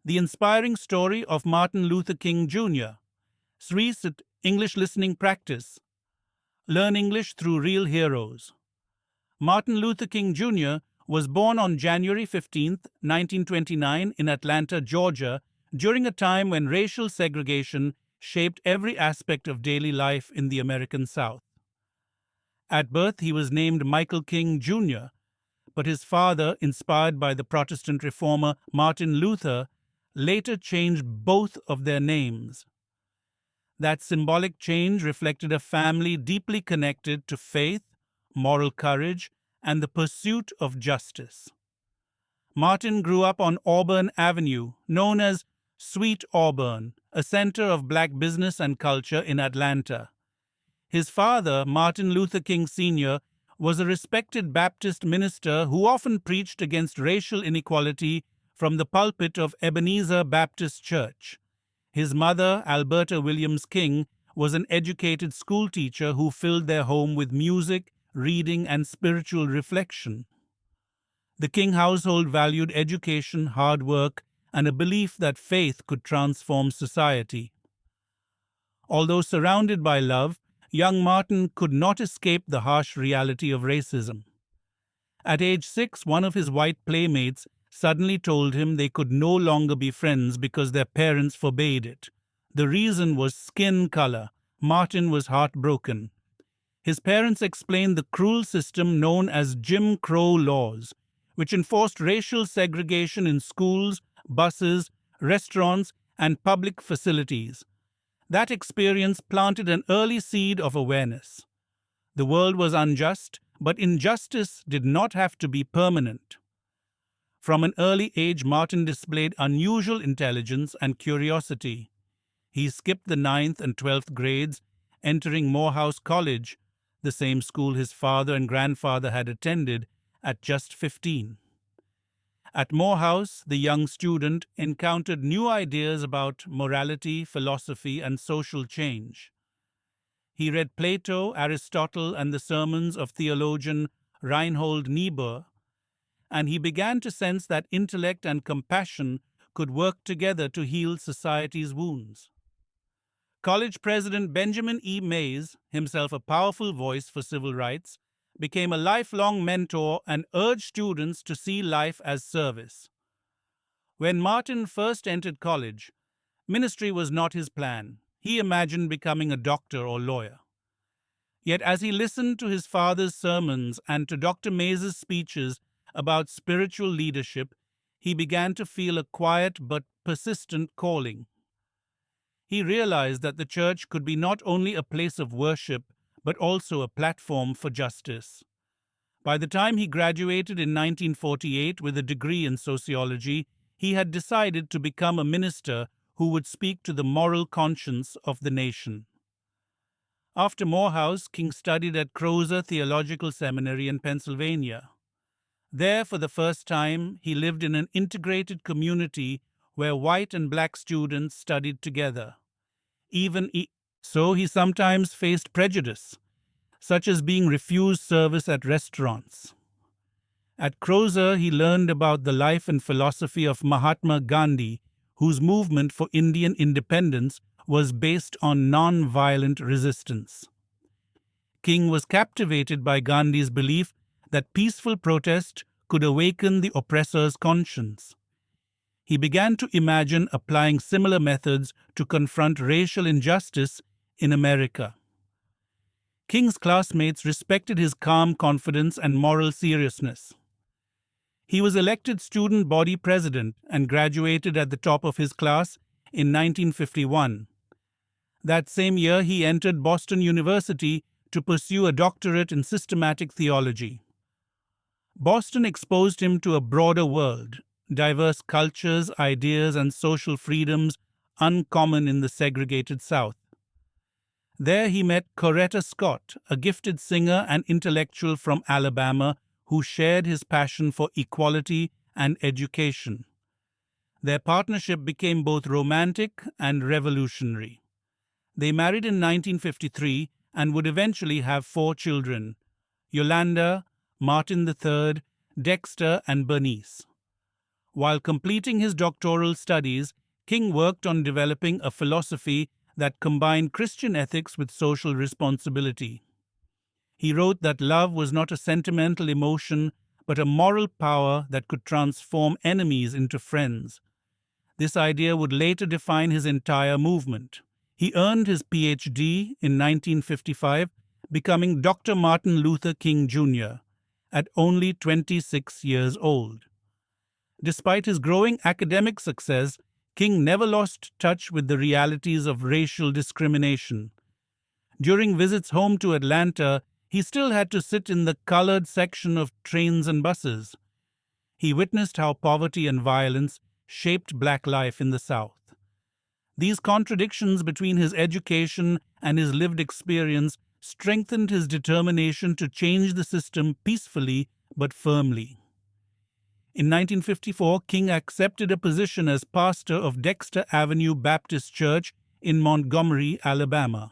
the inspiring story of Martin Luther King Jr. Sri Sit English Listening Practice. Learn English through real heroes. Martin Luther King Jr. was born on January 15, 1929, in Atlanta, Georgia, during a time when racial segregation shaped every aspect of daily life in the American South. At birth, he was named Michael King Jr., but his father, inspired by the Protestant reformer Martin Luther, later changed both of their names. That symbolic change reflected a family deeply connected to faith, moral courage, and the pursuit of justice. Martin grew up on Auburn Avenue, known as Sweet Auburn, a center of black business and culture in Atlanta. His father, Martin Luther King Sr., was a respected Baptist minister who often preached against racial inequality from the pulpit of Ebenezer Baptist Church. His mother, Alberta Williams King, was an educated schoolteacher who filled their home with music, reading, and spiritual reflection. The King household valued education, hard work, and a belief that faith could transform society. Although surrounded by love, young Martin could not escape the harsh reality of racism. At age 6, one of his white playmates suddenly told him they could no longer be friends because their parents forbade it. The reason was skin color. Martin was heartbroken. His parents explained the cruel system known as Jim Crow laws, which enforced racial segregation in schools, buses, restaurants, and public facilities. That experience planted an early seed of awareness. The world was unjust, but injustice did not have to be permanent. From an early age, Martin displayed unusual intelligence and curiosity. He skipped the 9th and 12th grades, entering Morehouse College, the same school his father and grandfather had attended, at just 15. At Morehouse, the young student encountered new ideas about morality, philosophy, and social change. He read Plato, Aristotle, and the sermons of theologian Reinhold Niebuhr, and he began to sense that intellect and compassion could work together to heal society's wounds. College President Benjamin E. Mays, himself a powerful voice for civil rights, became a lifelong mentor and urged students to see life as service. When Martin first entered college, ministry was not his plan. He imagined becoming a doctor or lawyer. Yet as he listened to his father's sermons and to Dr. Mays's speeches about spiritual leadership, he began to feel a quiet but persistent calling. He realized that the church could be not only a place of worship, but also a platform for justice. By the time he graduated in 1948 with a degree in sociology, he had decided to become a minister who would speak to the moral conscience of the nation. After Morehouse, King studied at Crozer Theological Seminary in Pennsylvania. There, for the first time, he lived in an integrated community where white and black students studied together. So he sometimes faced prejudice, such as being refused service at restaurants. At Crozer, he learned about the life and philosophy of Mahatma Gandhi, whose movement for Indian independence was based on nonviolent resistance. King was captivated by Gandhi's belief that peaceful protest could awaken the oppressor's conscience. He began to imagine applying similar methods to confront racial injustice in America. King's classmates respected his calm confidence and moral seriousness. He was elected student body president and graduated at the top of his class in 1951. That same year, he entered Boston University to pursue a doctorate in systematic theology. Boston exposed him to a broader world, diverse cultures, ideas, and social freedoms uncommon in the segregated South. There he met Coretta Scott, a gifted singer and intellectual from Alabama who shared his passion for equality and education. Their partnership became both romantic and revolutionary. They married in 1953 and would eventually have 4 children: Yolanda, Martin III, Dexter, and Bernice. While completing his doctoral studies, King worked on developing a philosophy that combined Christian ethics with social responsibility. He wrote that love was not a sentimental emotion, but a moral power that could transform enemies into friends. This idea would later define his entire movement. He earned his PhD in 1955, becoming Dr. Martin Luther King Jr. at only 26 years old. Despite his growing academic success, King never lost touch with the realities of racial discrimination. During visits home to Atlanta, he still had to sit in the colored section of trains and buses. He witnessed how poverty and violence shaped black life in the South. These contradictions between his education and his lived experience strengthened his determination to change the system peacefully but firmly. In 1954, King accepted a position as pastor of Dexter Avenue Baptist Church in Montgomery, Alabama.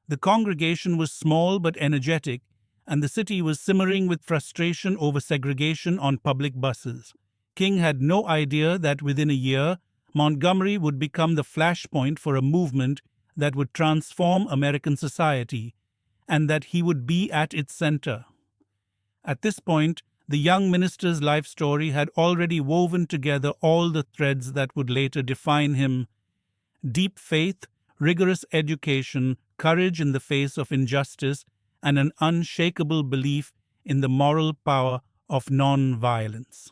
The congregation was small but energetic, and the city was simmering with frustration over segregation on public buses. King had no idea that within a year, Montgomery would become the flashpoint for a movement that would transform American society, and that he would be at its center. At this point, the young minister's life story had already woven together all the threads that would later define him: deep faith, rigorous education, courage in the face of injustice, and an unshakable belief in the moral power of nonviolence.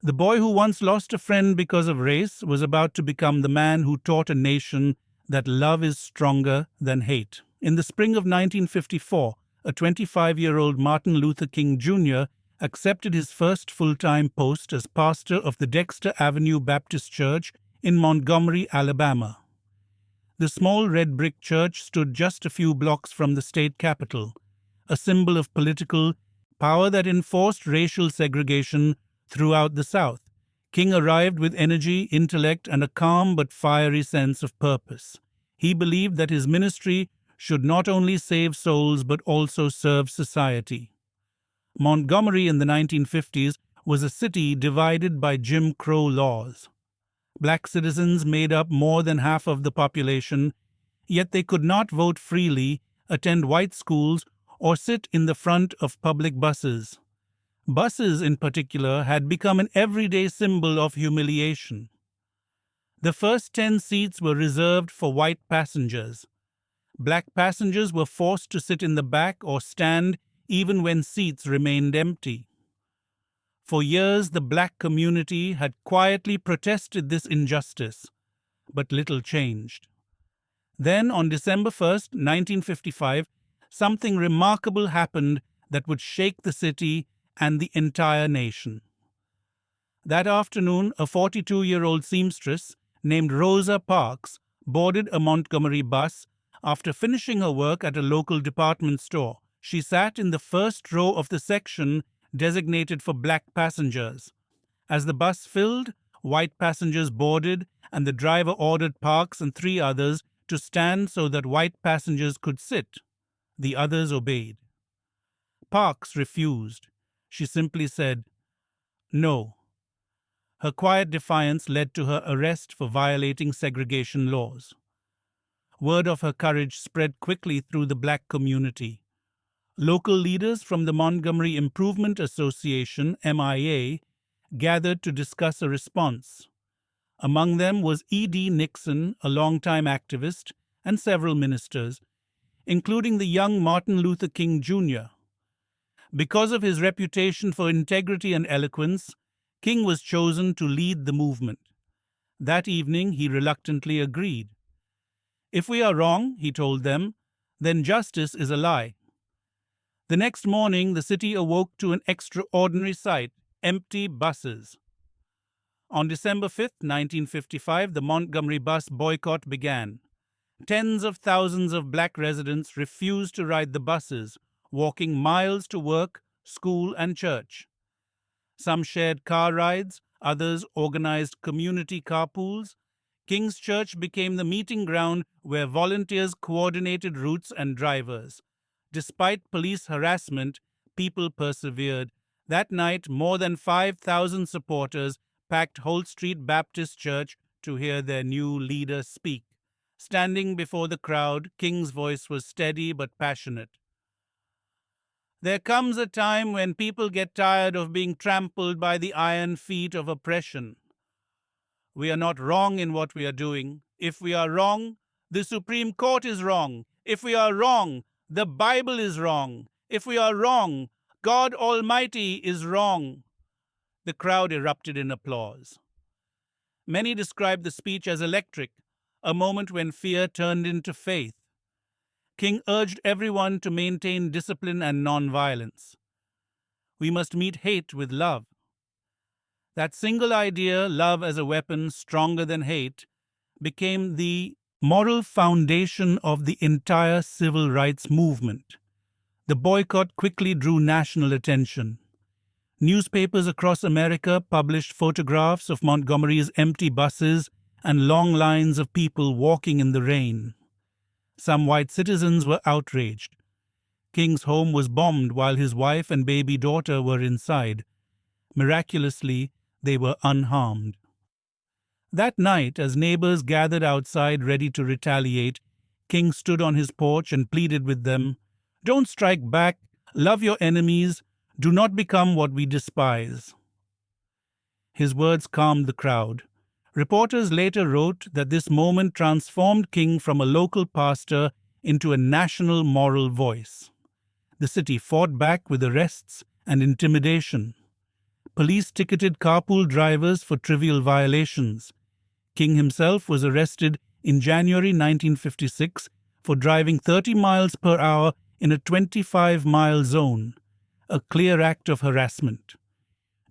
The boy who once lost a friend because of race was about to become the man who taught a nation that love is stronger than hate. In the spring of 1954, a 25-year-old Martin Luther King Jr. accepted his first full-time post as pastor of the Dexter Avenue Baptist Church in Montgomery, Alabama. The small red brick church stood just a few blocks from the state capitol, a symbol of political power that enforced racial segregation throughout the South. King arrived with energy, intellect, and a calm but fiery sense of purpose. He believed that his ministry should not only save souls but also serve society. Montgomery in the 1950s was a city divided by Jim Crow laws. Black citizens made up more than half of the population, yet they could not vote freely, attend white schools, or sit in the front of public buses. Buses, in particular, had become an everyday symbol of humiliation. The first 10 seats were reserved for white passengers. Black passengers were forced to sit in the back or stand even when seats remained empty. For years, the black community had quietly protested this injustice, but little changed. Then, on December 1st, 1955, something remarkable happened that would shake the city and the entire nation. That afternoon, a 42-year-old seamstress named Rosa Parks boarded a Montgomery bus after finishing her work at a local department store. She sat in the first row of the section designated for black passengers. As the bus filled, white passengers boarded, and the driver ordered Parks and 3 others to stand so that white passengers could sit. The others obeyed. Parks refused. She simply said, "No." Her quiet defiance led to her arrest for violating segregation laws. Word of her courage spread quickly through the black community. Local leaders from the Montgomery Improvement Association, MIA, gathered to discuss a response. Among them was E.D. Nixon, a longtime activist, and several ministers, including the young Martin Luther King Jr. Because of his reputation for integrity and eloquence, King was chosen to lead the movement. That evening, he reluctantly agreed. "If we are wrong," he told them, "then justice is a lie." The next morning, the city awoke to an extraordinary sight: empty buses. On December 5, 1955, the Montgomery bus boycott began. Tens of thousands of black residents refused to ride the buses, walking miles to work, school, and church. Some shared car rides, others organized community carpools. King's Church became the meeting ground where volunteers coordinated routes and drivers. Despite police harassment, people persevered. That night, more than 5,000 supporters packed Holt Street Baptist Church to hear their new leader speak. Standing before the crowd, King's voice was steady but passionate. There comes a time when people get tired of being trampled by the iron feet of oppression. We are not wrong in what we are doing. If we are wrong, the Supreme Court is wrong. If we are wrong, the Bible is wrong. If we are wrong, God Almighty is wrong. The crowd erupted in applause. Many described the speech as electric, a moment when fear turned into faith. King urged everyone to maintain discipline and nonviolence. We must meet hate with love. That single idea, love as a weapon stronger than hate, became the moral foundation of the entire civil rights movement. The boycott quickly drew national attention. Newspapers across America published photographs of Montgomery's empty buses and long lines of people walking in the rain. Some white citizens were outraged. King's home was bombed while his wife and baby daughter were inside. Miraculously, they were unharmed. That night, as neighbors gathered outside ready to retaliate, King stood on his porch and pleaded with them, "Don't strike back, love your enemies, do not become what we despise." His words calmed the crowd. Reporters later wrote that this moment transformed King from a local pastor into a national moral voice. The city fought back with arrests and intimidation. Police ticketed carpool drivers for trivial violations. King himself was arrested in January 1956 for driving 30 miles per hour in a 25-mile zone, a clear act of harassment.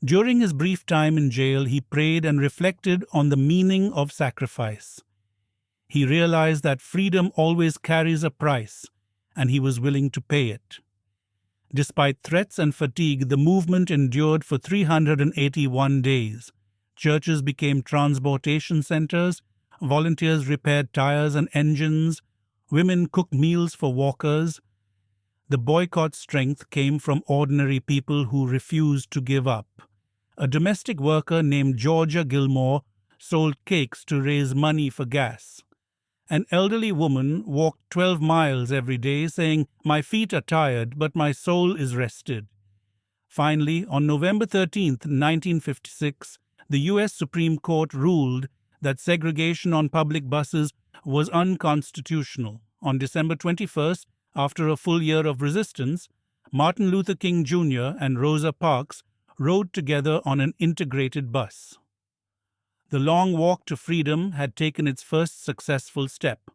During his brief time in jail, he prayed and reflected on the meaning of sacrifice. He realized that freedom always carries a price, and he was willing to pay it. Despite threats and fatigue, the movement endured for 381 days. Churches became transportation centers, volunteers repaired tires and engines, women cooked meals for walkers. The boycott's strength came from ordinary people who refused to give up. A domestic worker named Georgia Gilmore sold cakes to raise money for gas. An elderly woman walked 12 miles every day, saying, "My feet are tired, but my soul is rested." Finally, on November 13, 1956, the U.S. Supreme Court ruled that segregation on public buses was unconstitutional. On December 21st, after a full year of resistance, Martin Luther King Jr. and Rosa Parks rode together on an integrated bus. The long walk to freedom had taken its first successful step.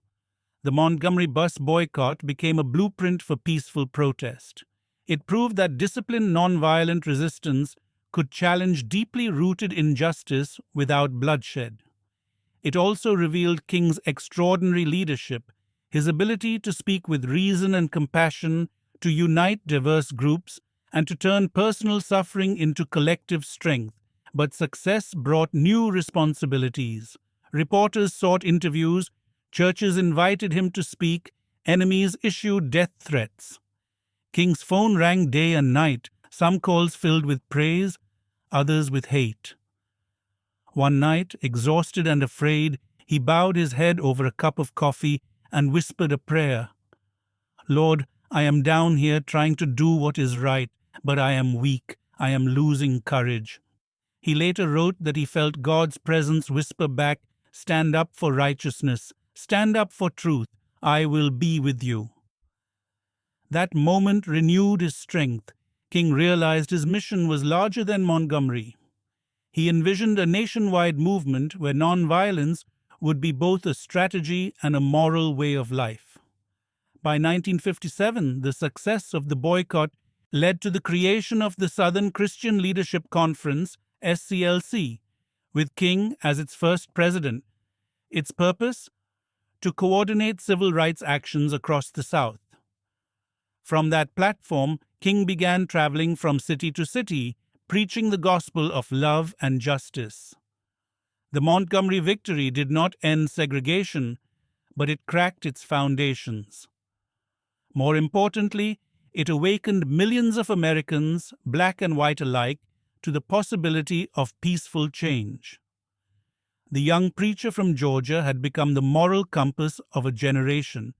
The Montgomery bus boycott became a blueprint for peaceful protest. It proved that disciplined nonviolent resistance could challenge deeply rooted injustice without bloodshed. It also revealed King's extraordinary leadership, his ability to speak with reason and compassion, to unite diverse groups, and to turn personal suffering into collective strength. But success brought new responsibilities. Reporters sought interviews, churches invited him to speak, enemies issued death threats. King's phone rang day and night, some calls filled with praise, others with hate. One night, exhausted and afraid, he bowed his head over a cup of coffee and whispered a prayer. "Lord, I am down here trying to do what is right, but I am weak. I am losing courage." He later wrote that he felt God's presence whisper back, "Stand up for righteousness. Stand up for truth. I will be with you." That moment renewed his strength. King realized his mission was larger than Montgomery. He envisioned a nationwide movement where nonviolence would be both a strategy and a moral way of life. By 1957, the success of the boycott led to the creation of the Southern Christian Leadership Conference, SCLC, with King as its first president. Its purpose? To coordinate civil rights actions across the South. From that platform, King began traveling from city to city, preaching the gospel of love and justice. The Montgomery victory did not end segregation, but it cracked its foundations. More importantly, It awakened millions of Americans, black and white alike, to the possibility of peaceful change. The young preacher from Georgia had become the moral compass of a generation.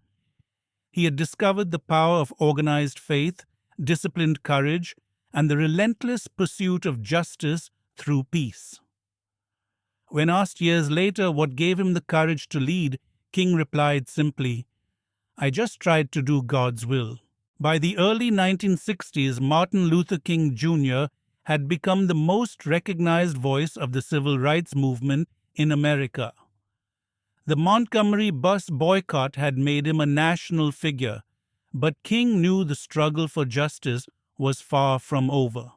He had discovered the power of organized faith, disciplined courage, and the relentless pursuit of justice through peace. When asked years later what gave him the courage to lead, King replied simply, "I just tried to do God's will." By the early 1960s, Martin Luther King Jr. had become the most recognized voice of the civil rights movement in America. The Montgomery bus boycott had made him a national figure, but King knew the struggle for justice was far from over.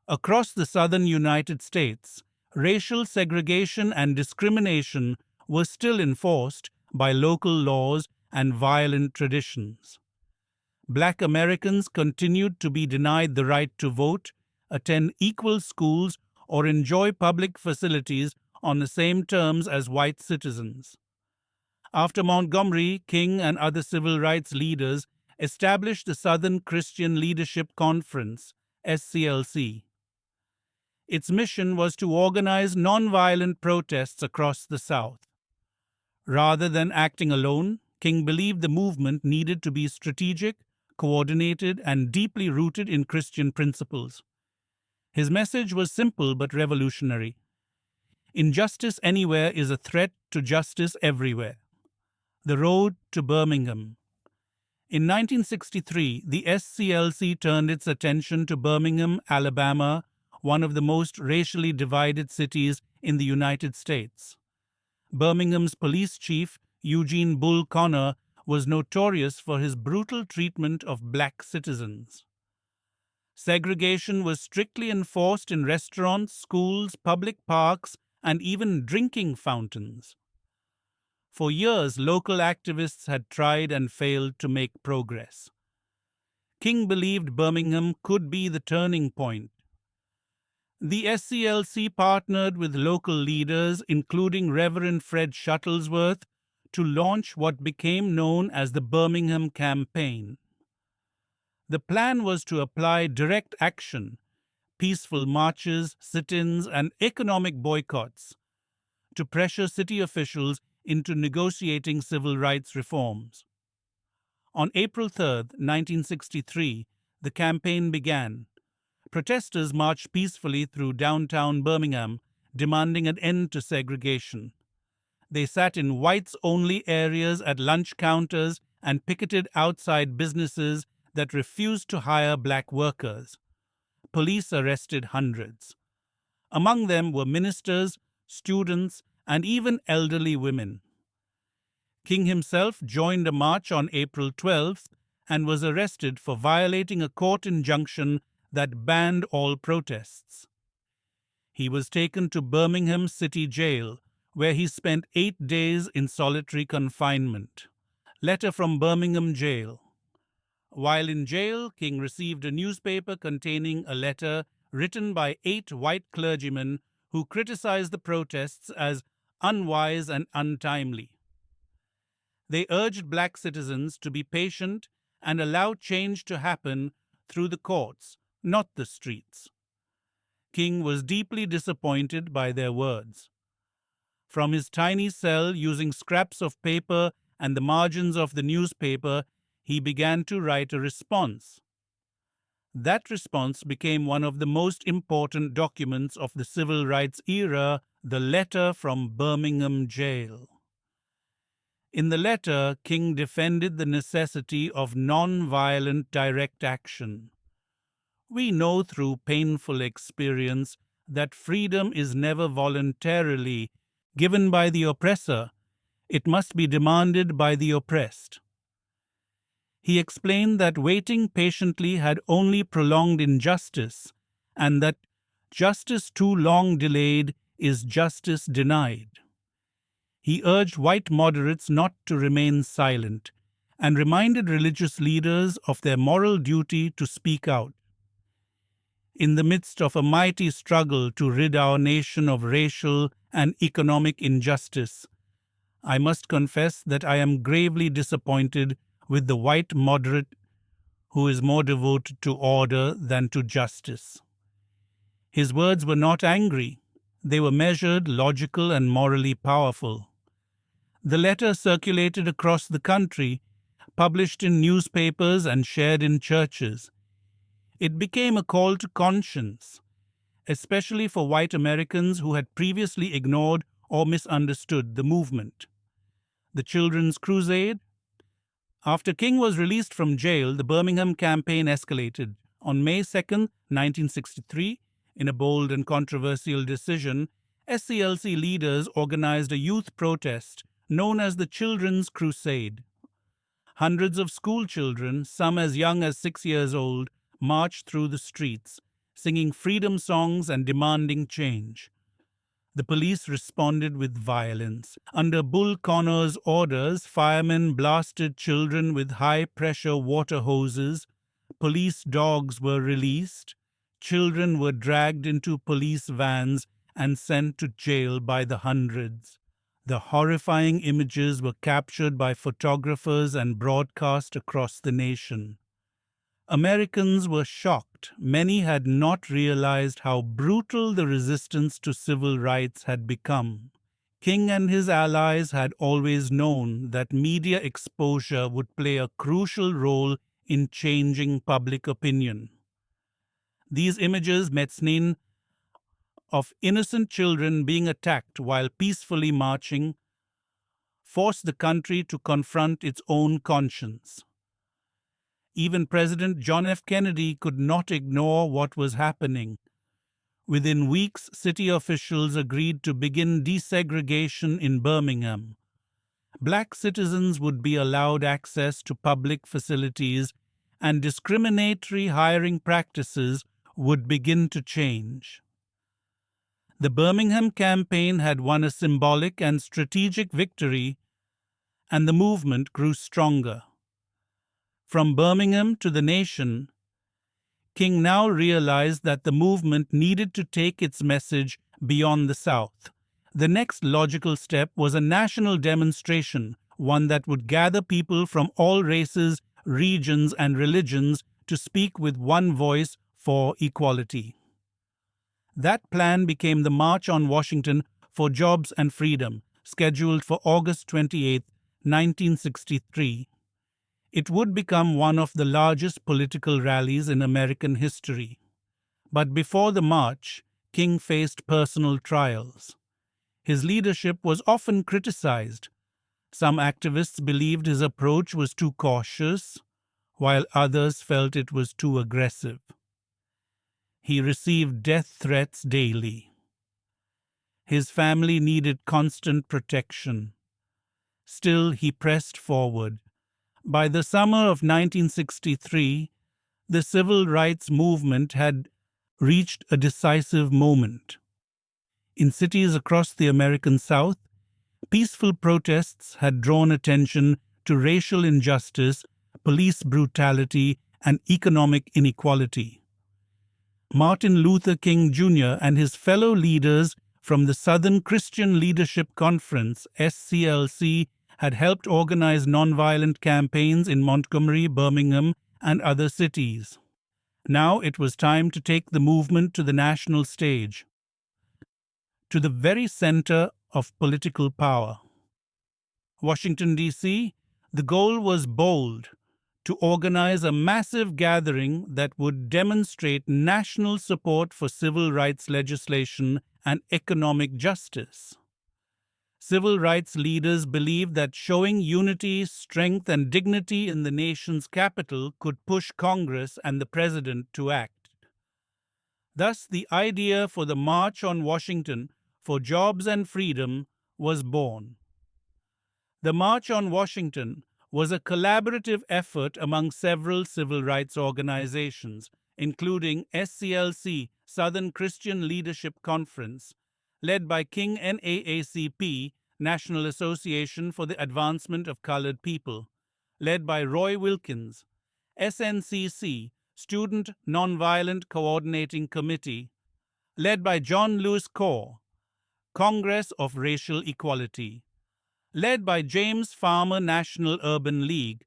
Across the southern United States, racial segregation and discrimination were still enforced by local laws and violent traditions. Black Americans continued to be denied the right to vote, attend equal schools, or enjoy public facilities on the same terms as white citizens. After Montgomery, King and other civil rights leaders established the Southern Christian Leadership Conference, SCLC. Its mission was to organize nonviolent protests across the South. Rather than acting alone, King believed the movement needed to be strategic, coordinated, and deeply rooted in Christian principles. His message was simple but revolutionary. Injustice anywhere is a threat to justice everywhere. The road to Birmingham. In 1963, the SCLC turned its attention to Birmingham, Alabama, one of the most racially divided cities in the United States. Birmingham's police chief, Eugene Bull Connor, was notorious for his brutal treatment of black citizens. Segregation was strictly enforced in restaurants, schools, public parks, and even drinking fountains. For years, local activists had tried and failed to make progress. King believed Birmingham could be the turning point. The SCLC partnered with local leaders, including Reverend Fred Shuttlesworth, to launch what became known as the Birmingham Campaign. The plan was to apply direct action, peaceful marches, sit-ins, and economic boycotts to pressure city officials into negotiating civil rights reforms. On April 3, 1963, the campaign began. Protesters marched peacefully through downtown Birmingham, demanding an end to segregation. They sat in whites-only areas at lunch counters and picketed outside businesses that refused to hire black workers. Police arrested hundreds. Among them were ministers, students, and even elderly women. King himself joined a march on April 12th and was arrested for violating a court injunction that banned all protests. He was taken to Birmingham City Jail, where he spent 8 days in solitary confinement. Letter from Birmingham Jail. While in jail, King received a newspaper containing a letter written by 8 white clergymen who criticized the protests as unwise and untimely. They urged black citizens to be patient and allow change to happen through the courts, not the streets. King was deeply disappointed by their words. From his tiny cell, using scraps of paper and the margins of the newspaper, he began to write a response. That response became one of the most important documents of the civil rights era, the letter from Birmingham Jail. In the letter, King defended the necessity of non-violent direct action. We know through painful experience that freedom is never voluntarily given by the oppressor. It must be demanded by the oppressed. He explained that waiting patiently had only prolonged injustice, and that justice too long delayed is justice denied. He urged white moderates not to remain silent, and reminded religious leaders of their moral duty to speak out. In the midst of a mighty struggle to rid our nation of racial and economic injustice, I must confess that I am gravely disappointed with the white moderate who is more devoted to order than to justice. His words were not angry. They were measured, logical, and morally powerful. The letter circulated across the country, published in newspapers and shared in churches. It became a call to conscience, especially for white Americans who had previously ignored or misunderstood the movement. The Children's Crusade. After King was released from jail, the Birmingham campaign escalated. On May 2, 1963, in a bold and controversial decision, SCLC leaders organized a youth protest known as the Children's Crusade. Hundreds of school children, some as young as 6 years old, marched through the streets, singing freedom songs and demanding change. The police responded with violence. Under Bull Connor's orders, firemen blasted children with high-pressure water hoses. Police dogs were released. Children were dragged into police vans and sent to jail by the hundreds. The horrifying images were captured by photographers and broadcast across the nation. Americans were shocked. Many had not realized how brutal the resistance to civil rights had become. King and his allies had always known that media exposure would play a crucial role in changing public opinion. These images met scenes of innocent children being attacked while peacefully marching forced the country to confront its own conscience. Even President John F. Kennedy could not ignore what was happening. Within weeks, city officials agreed to begin desegregation in Birmingham. Black citizens would be allowed access to public facilities, and discriminatory hiring practices would begin to change. The Birmingham campaign had won a symbolic and strategic victory, and the movement grew stronger. From Birmingham to the nation, King now realized that the movement needed to take its message beyond the South. The next logical step was a national demonstration, one that would gather people from all races, regions, and religions to speak with one voice for equality. That plan became the March on Washington for Jobs and Freedom, scheduled for August 28, 1963. It would become one of the largest political rallies in American history. But before the march, King faced personal trials. His leadership was often criticized. Some activists believed his approach was too cautious, while others felt it was too aggressive. He received death threats daily. His family needed constant protection. Still, he pressed forward. By the summer of 1963, the civil rights movement had reached a decisive moment. In cities across the American South, peaceful protests had drawn attention to racial injustice, police brutality, and economic inequality. Martin Luther King Jr. and his fellow leaders from the Southern Christian Leadership Conference, SCLC, had helped organize nonviolent campaigns in Montgomery, Birmingham, and other cities. Now it was time to take the movement to the national stage, to the very center of political power. Washington, D.C., the goal was bold: to organize a massive gathering that would demonstrate national support for civil rights legislation and economic justice. Civil rights leaders believed that showing unity, strength, and dignity in the nation's capital could push Congress and the president to act. Thus, the idea for the March on Washington for Jobs and Freedom was born. The March on Washington was a collaborative effort among several civil rights organizations, including SCLC, Southern Christian Leadership Conference, led by King NAACP, National Association for the Advancement of Colored People, led by Roy Wilkins, SNCC, Student Nonviolent Coordinating Committee, led by John Lewis Core, Congress of Racial Equality, led by James Farmer National Urban League,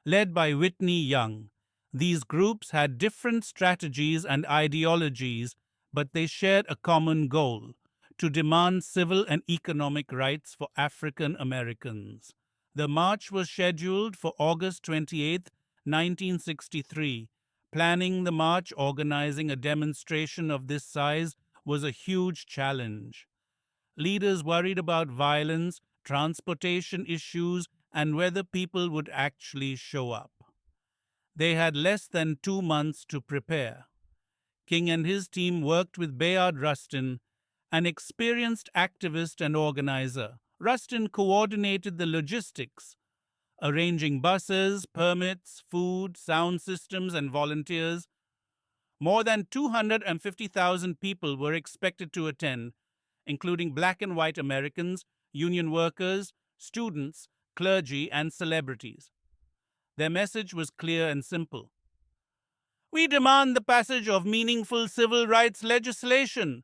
led by Whitney Young, These groups had different strategies and ideologies, but they shared a common goal: to demand civil and economic rights for African Americans. The march was scheduled for August 28, 1963. Planning the march, organizing a demonstration of this size, was a huge challenge. Leaders worried about violence, transportation issues, and whether people would actually show up. They had less than 2 months to prepare. King and his team worked with Bayard Rustin, an experienced activist and organizer. Rustin coordinated the logistics, arranging buses, permits, food, sound systems, and volunteers. More than 250,000 people were expected to attend, including black and white Americans, union workers, students, clergy, and celebrities. Their message was clear and simple. We demand the passage of meaningful civil rights legislation.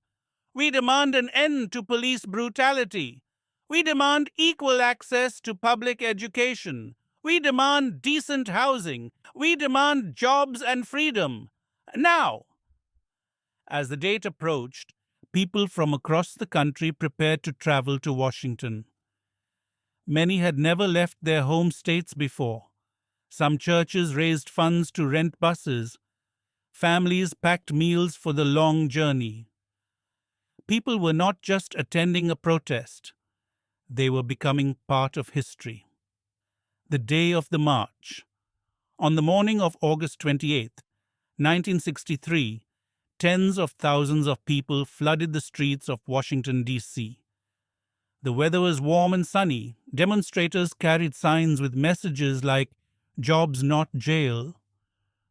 We demand an end to police brutality. We demand equal access to public education. We demand decent housing. We demand jobs and freedom. Now, as the date approached, people from across the country prepared to travel to Washington. Many had never left their home states before. Some churches raised funds to rent buses. Families packed meals for the long journey. People were not just attending a protest, they were becoming part of history. The day of the march. On the morning of August 28, 1963, tens of thousands of people flooded the streets of Washington, D.C. The weather was warm and sunny. Demonstrators carried signs with messages like, "Jobs not jail,"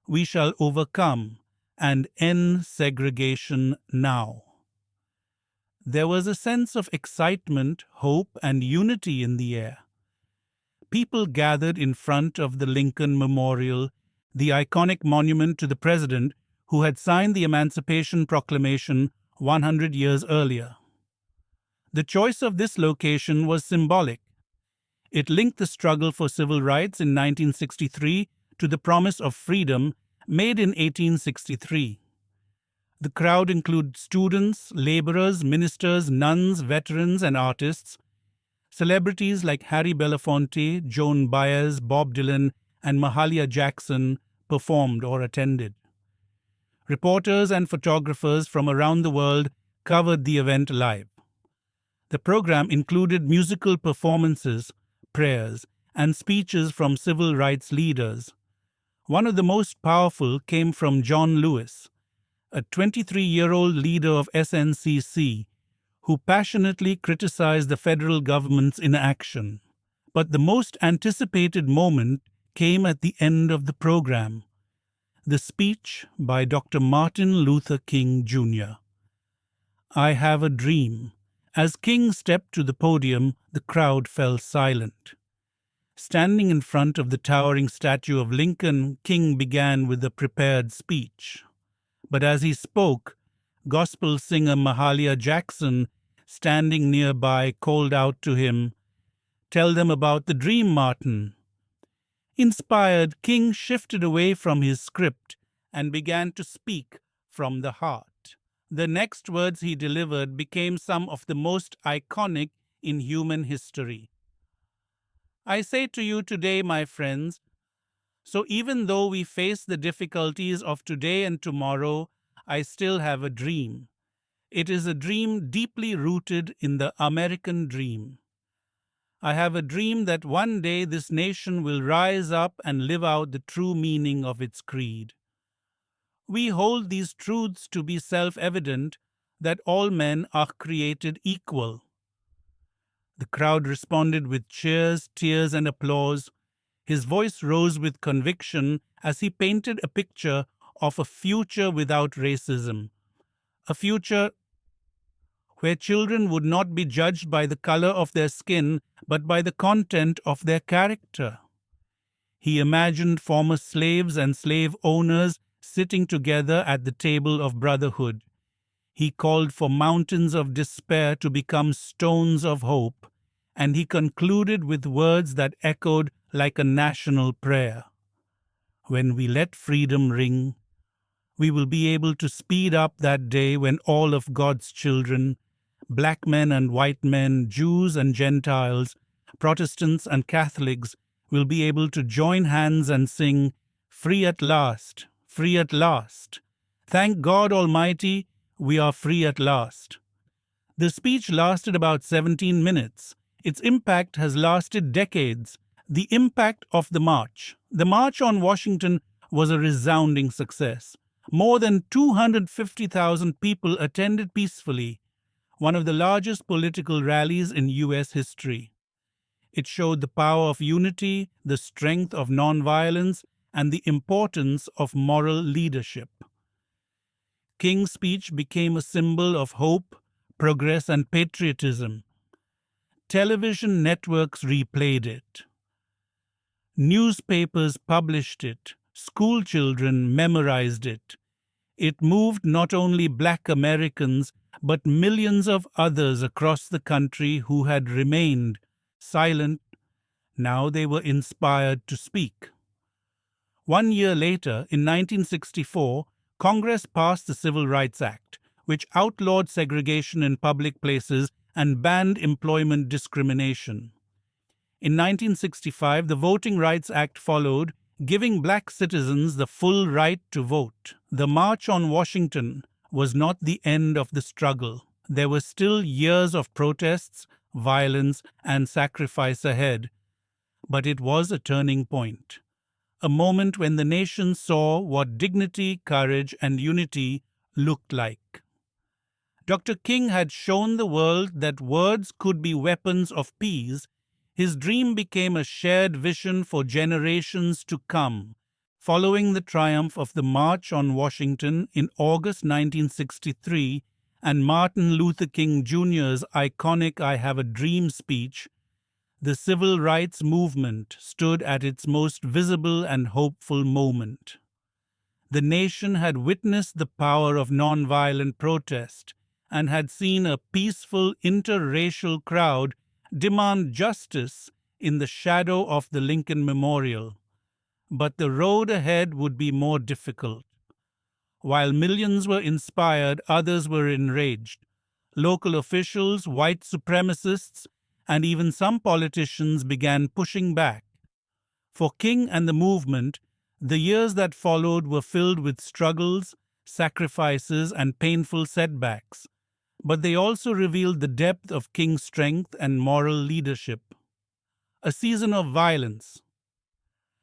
"We shall overcome," and "End segregation now." There was a sense of excitement, hope, and unity in the air. People gathered in front of the Lincoln Memorial, the iconic monument to the president who had signed the Emancipation Proclamation 100 years earlier. The choice of this location was symbolic. It linked the struggle for civil rights in 1963 to the promise of freedom made in 1863. The crowd included students, laborers, ministers, nuns, veterans, and artists. Celebrities like Harry Belafonte, Joan Baez, Bob Dylan, and Mahalia Jackson performed or attended. Reporters and photographers from around the world covered the event live. The program included musical performances, prayers, and speeches from civil rights leaders. One of the most powerful came from John Lewis, a 23-year-old leader of SNCC, who passionately criticized the federal government's inaction. But the most anticipated moment came at the end of the program, the speech by Dr. Martin Luther King Jr. "I have a dream." As King stepped to the podium, the crowd fell silent. Standing in front of the towering statue of Lincoln, King began with a prepared speech. But as he spoke, gospel singer Mahalia Jackson, standing nearby, called out to him, "Tell them about the dream, Martin." Inspired, King shifted away from his script and began to speak from the heart. The next words he delivered became some of the most iconic in human history. "I say to you today, my friends, so even though we face the difficulties of today and tomorrow, I still have a dream. It is a dream deeply rooted in the American dream. I have a dream that one day this nation will rise up and live out the true meaning of its creed. We hold these truths to be self-evident, that all men are created equal." The crowd responded with cheers, tears, and applause. His voice rose with conviction as he painted a picture of a future without racism, a future where children would not be judged by the color of their skin, but by the content of their character. He imagined former slaves and slave owners sitting together at the table of brotherhood. He called for mountains of despair to become stones of hope, and he concluded with words that echoed like a national prayer. When we let freedom ring, we will be able to speed up that day when all of God's children, black men and white men, Jews and Gentiles, Protestants and Catholics, will be able to join hands and sing, "Free at last, free at last. Thank God Almighty, we are free at last." The speech lasted about 17 minutes. Its impact has lasted decades. The impact of the march. The March on Washington was a resounding success. More than 250,000 people attended peacefully, one of the largest political rallies in U.S. history. It showed the power of unity, the strength of nonviolence, and the importance of moral leadership. King's speech became a symbol of hope, progress, and patriotism. Television networks replayed it. Newspapers published it. School children memorized it. It moved not only black Americans, but millions of others across the country who had remained silent. Now they were inspired to speak. 1 year later, in 1964, Congress passed the Civil Rights Act, which outlawed segregation in public places and banned employment discrimination. In 1965, the Voting Rights Act followed, giving black citizens the full right to vote. The March on Washington was not the end of the struggle. There were still years of protests, violence, and sacrifice ahead, but it was a turning point. A moment when the nation saw what dignity, courage, and unity looked like. Dr. King had shown the world that words could be weapons of peace. His dream became a shared vision for generations to come. Following the triumph of the March on Washington in August 1963 and Martin Luther King Jr.'s iconic "I Have a Dream" speech, the civil rights movement stood at its most visible and hopeful moment. The nation had witnessed the power of nonviolent protest and had seen a peaceful interracial crowd demand justice in the shadow of the Lincoln Memorial. But the road ahead would be more difficult. While millions were inspired, others were enraged. Local officials, white supremacists, and even some politicians began pushing back. For King and the movement, the years that followed were filled with struggles, sacrifices, and painful setbacks. But they also revealed the depth of King's strength and moral leadership. A season of violence.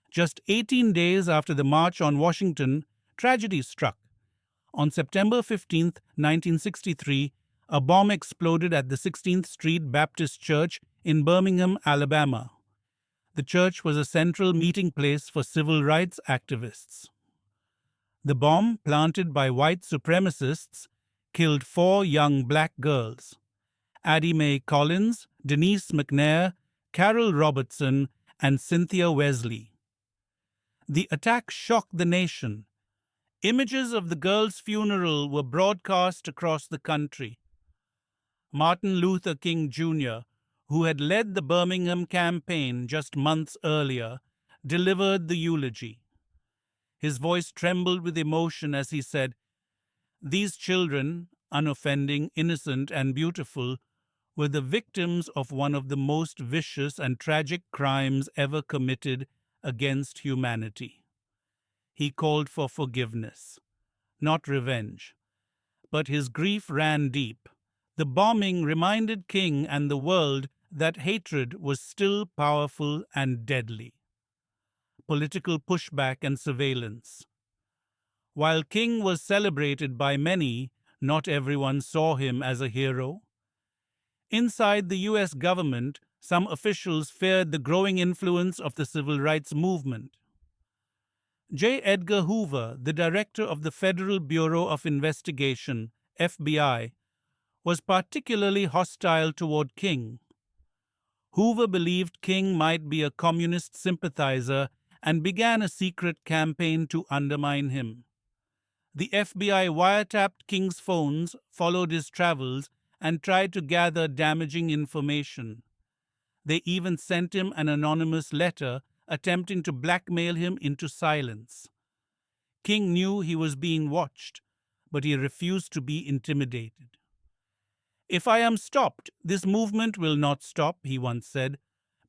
Just 18 days after the March on Washington, tragedy struck. On September 15, 1963, a bomb exploded at the 16th Street Baptist Church in Birmingham, Alabama. The church was a central meeting place for civil rights activists. The bomb, planted by white supremacists, killed 4 young black girls: Addie Mae Collins, Denise McNair, Carol Robertson, and Cynthia Wesley. The attack shocked the nation. Images of the girls' funeral were broadcast across the country. Martin Luther King Jr., who had led the Birmingham campaign just months earlier, delivered the eulogy. His voice trembled with emotion as he said, "These children, unoffending, innocent, and beautiful, were the victims of one of the most vicious and tragic crimes ever committed against humanity." He called for forgiveness, not revenge. But his grief ran deep. The bombing reminded King and the world that hatred was still powerful and deadly. Political pushback and surveillance. While King was celebrated by many, not everyone saw him as a hero. Inside the U.S. government, some officials feared the growing influence of the civil rights movement. J. Edgar Hoover, the director of the Federal Bureau of Investigation, FBI, was particularly hostile toward King. Hoover believed King might be a communist sympathizer and began a secret campaign to undermine him. The FBI wiretapped King's phones, followed his travels, and tried to gather damaging information. They even sent him an anonymous letter attempting to blackmail him into silence. King knew he was being watched, but he refused to be intimidated. "If I am stopped, this movement will not stop," he once said,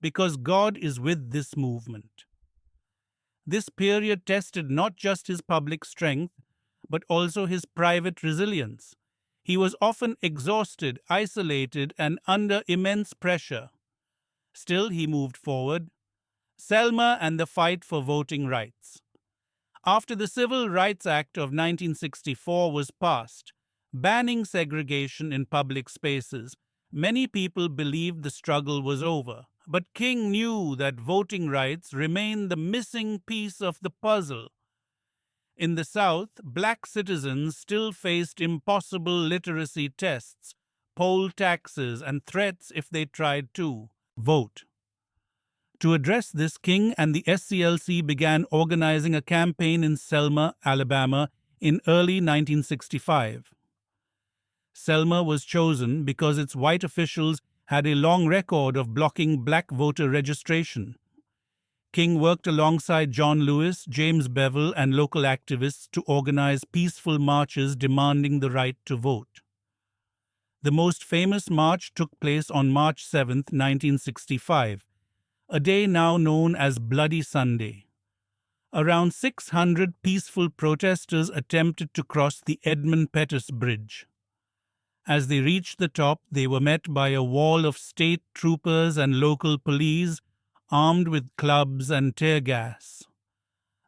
"because God is with this movement." This period tested not just his public strength, but also his private resilience. He was often exhausted, isolated, and under immense pressure. Still, he moved forward. Selma and the fight for voting rights. After the Civil Rights Act of 1964 was passed, banning segregation in public spaces, many people believed the struggle was over. But King knew that voting rights remained the missing piece of the puzzle. In the South, black citizens still faced impossible literacy tests, poll taxes, and threats if they tried to vote. To address this, King and the SCLC began organizing a campaign in Selma, Alabama, in early 1965. Selma was chosen because its white officials had a long record of blocking black voter registration. King worked alongside John Lewis, James Bevel, and local activists to organize peaceful marches demanding the right to vote. The most famous march took place on March 7, 1965, a day now known as Bloody Sunday. Around 600 peaceful protesters attempted to cross the Edmund Pettus Bridge. As they reached the top, they were met by a wall of state troopers and local police, armed with clubs and tear gas.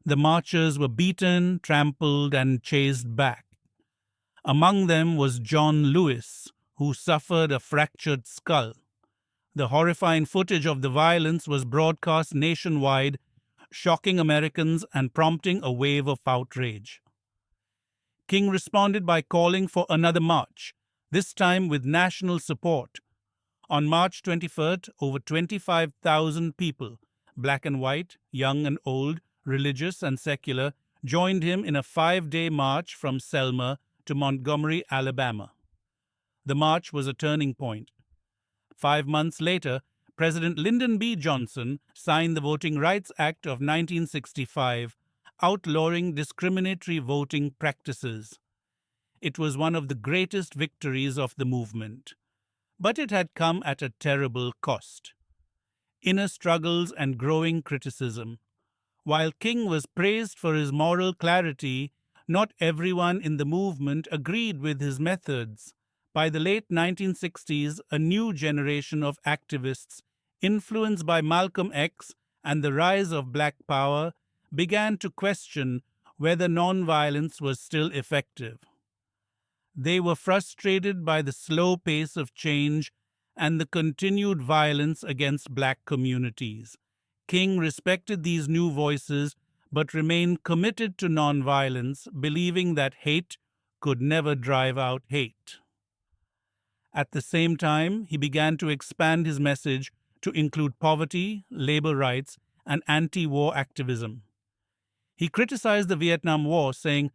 The marchers were beaten, trampled, and chased back. Among them was John Lewis, who suffered a fractured skull. The horrifying footage of the violence was broadcast nationwide, shocking Americans and prompting a wave of outrage. King responded by calling for another march, this time with national support. On March 23rd, over 25,000 people, black and white, young and old, religious and secular, joined him in a 5-day march from Selma to Montgomery, Alabama. The march was a turning point. 5 months later, President Lyndon B. Johnson signed the Voting Rights Act of 1965, outlawing discriminatory voting practices. It was one of the greatest victories of the movement. But it had come at a terrible cost. Inner struggles and growing criticism. While King was praised for his moral clarity, not everyone in the movement agreed with his methods. By the late 1960s, a new generation of activists, influenced by Malcolm X and the rise of Black Power, began to question whether nonviolence was still effective. They were frustrated by the slow pace of change and the continued violence against black communities. King respected these new voices but remained committed to nonviolence, believing that hate could never drive out hate. At the same time, he began to expand his message to include poverty, labor rights, and anti-war activism. He criticized the Vietnam War, saying,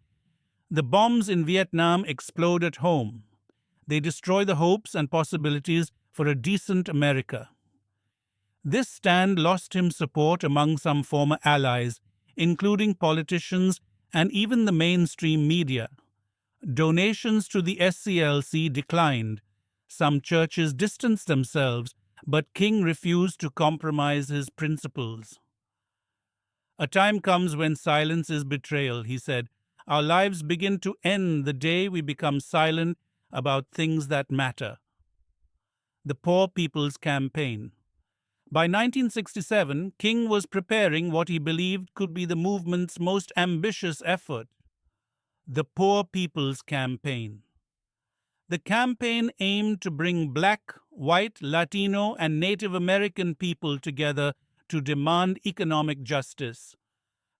"The bombs in Vietnam explode at home. They destroy the hopes and possibilities for a decent America." This stand lost him support among some former allies, including politicians and even the mainstream media. Donations to the SCLC declined. Some churches distanced themselves, but King refused to compromise his principles. "A time comes when silence is betrayal," he said. "Our lives begin to end the day we become silent about things that matter." The Poor People's Campaign. By 1967, King was preparing what he believed could be the movement's most ambitious effort, the Poor People's Campaign. The campaign aimed to bring Black, white, Latino, and Native American people together to demand economic justice,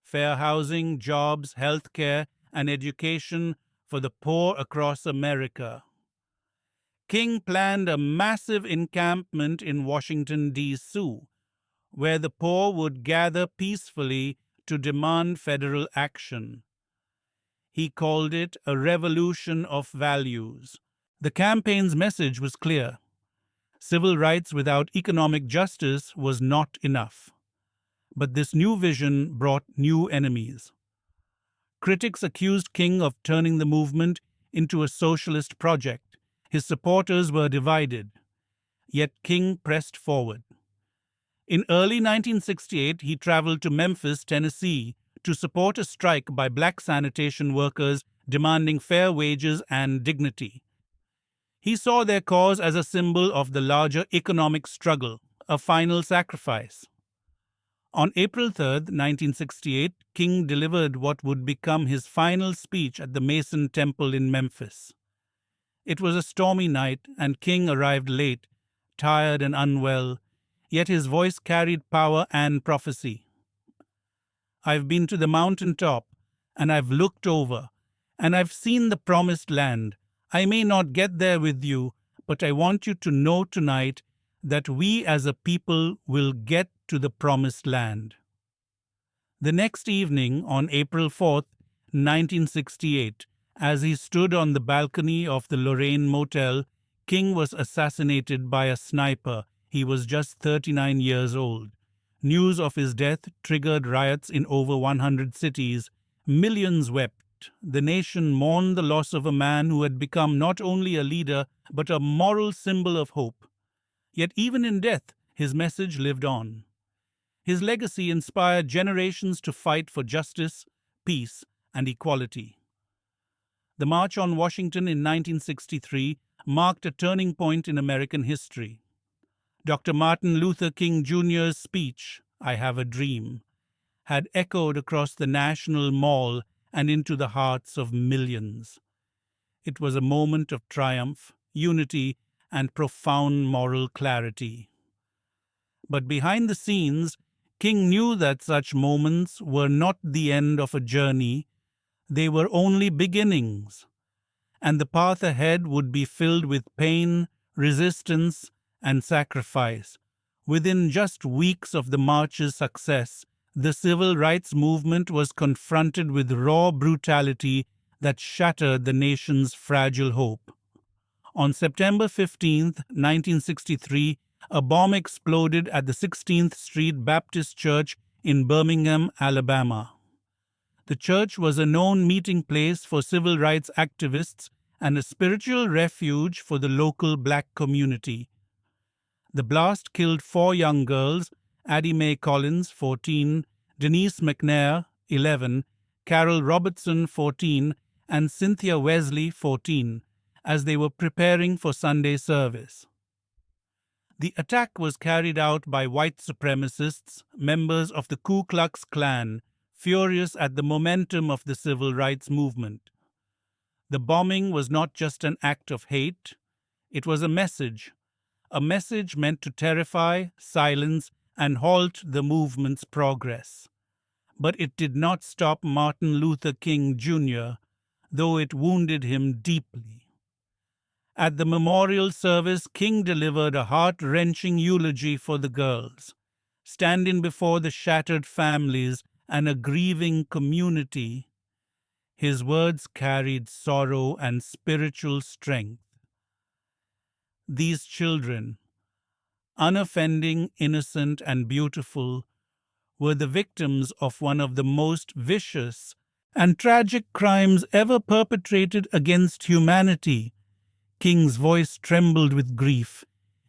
fair housing, jobs, health care, and education for the poor across America. King planned a massive encampment in Washington, D.C., where the poor would gather peacefully to demand federal action. He called it a revolution of values. The campaign's message was clear. Civil rights without economic justice was not enough. But this new vision brought new enemies. Critics accused King of turning the movement into a socialist project. His supporters were divided, yet King pressed forward. In early 1968, he traveled to Memphis, Tennessee, to support a strike by black sanitation workers demanding fair wages and dignity. He saw their cause as a symbol of the larger economic struggle, a final sacrifice. On April 3, 1968, King delivered what would become his final speech at the Mason Temple in Memphis. It was a stormy night, and King arrived late, tired and unwell, yet his voice carried power and prophecy. "I've been to the mountain top, and I've looked over, and I've seen the promised land. I may not get there with you, but I want you to know tonight that we as a people will get to the promised land." The next evening, on April 4, 1968, as he stood on the balcony of the Lorraine Motel, King was assassinated by a sniper. He was just 39 years old. News of his death triggered riots in over 100 cities. Millions wept. The nation mourned the loss of a man who had become not only a leader, but a moral symbol of hope. Yet even in death, his message lived on. His legacy inspired generations to fight for justice, peace, and equality. The March on Washington in 1963 marked a turning point in American history. Dr. Martin Luther King Jr.'s speech, "I Have a Dream," had echoed across the National Mall and into the hearts of millions. It was a moment of triumph, unity, and profound moral clarity. But behind the scenes, King knew that such moments were not the end of a journey, they were only beginnings, and the path ahead would be filled with pain, resistance, and sacrifice. Within just weeks of the march's success, the civil rights movement was confronted with raw brutality that shattered the nation's fragile hope. On September 15, 1963, a bomb exploded at the 16th Street Baptist Church in Birmingham, Alabama. The church was a known meeting place for civil rights activists and a spiritual refuge for the local black community. The blast killed 4 young girls: Addie Mae Collins, 14, Denise McNair, 11, Carol Robertson, 14, and Cynthia Wesley, 14, as they were preparing for Sunday service. The attack was carried out by white supremacists, members of the Ku Klux Klan, furious at the momentum of the civil rights movement. The bombing was not just an act of hate, it was a message meant to terrify, silence, and halt the movement's progress. But it did not stop Martin Luther King Jr., though it wounded him deeply. At the memorial service, King delivered a heart-wrenching eulogy for the girls. Standing before the shattered families and a grieving community, his words carried sorrow and spiritual strength. These children, unoffending, innocent, and beautiful, were the victims of one of the most vicious and tragic crimes ever perpetrated against humanity. King's voice trembled with grief,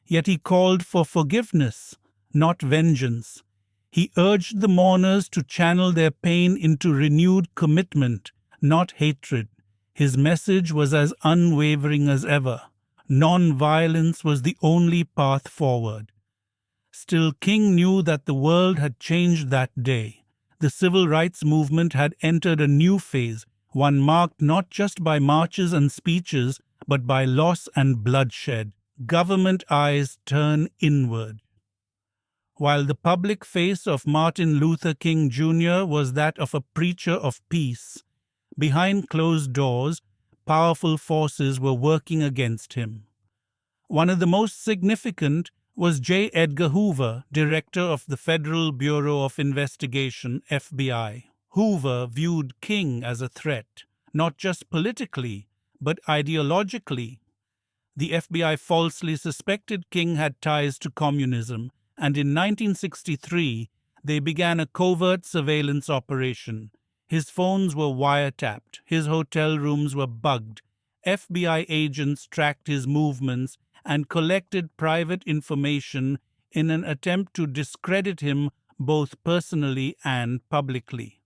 yet he called for forgiveness, not vengeance. He urged the mourners to channel their pain into renewed commitment, not hatred. His message was as unwavering as ever. Nonviolence was the only path forward. Still, King knew that the world had changed that day. The civil rights movement had entered a new phase, one marked not just by marches and speeches, but by loss and bloodshed. Government eyes turn inward. While the public face of Martin Luther King Jr. was that of a preacher of peace, behind closed doors, powerful forces were working against him. One of the most significant was J. Edgar Hoover, director of the Federal Bureau of Investigation, FBI. Hoover viewed King as a threat, not just politically, but ideologically. The FBI falsely suspected King had ties to communism, and in 1963, They began a covert surveillance operation. His phones were wiretapped. His hotel rooms were bugged. FBI agents tracked his movements and collected private information in an attempt to discredit him both personally and publicly.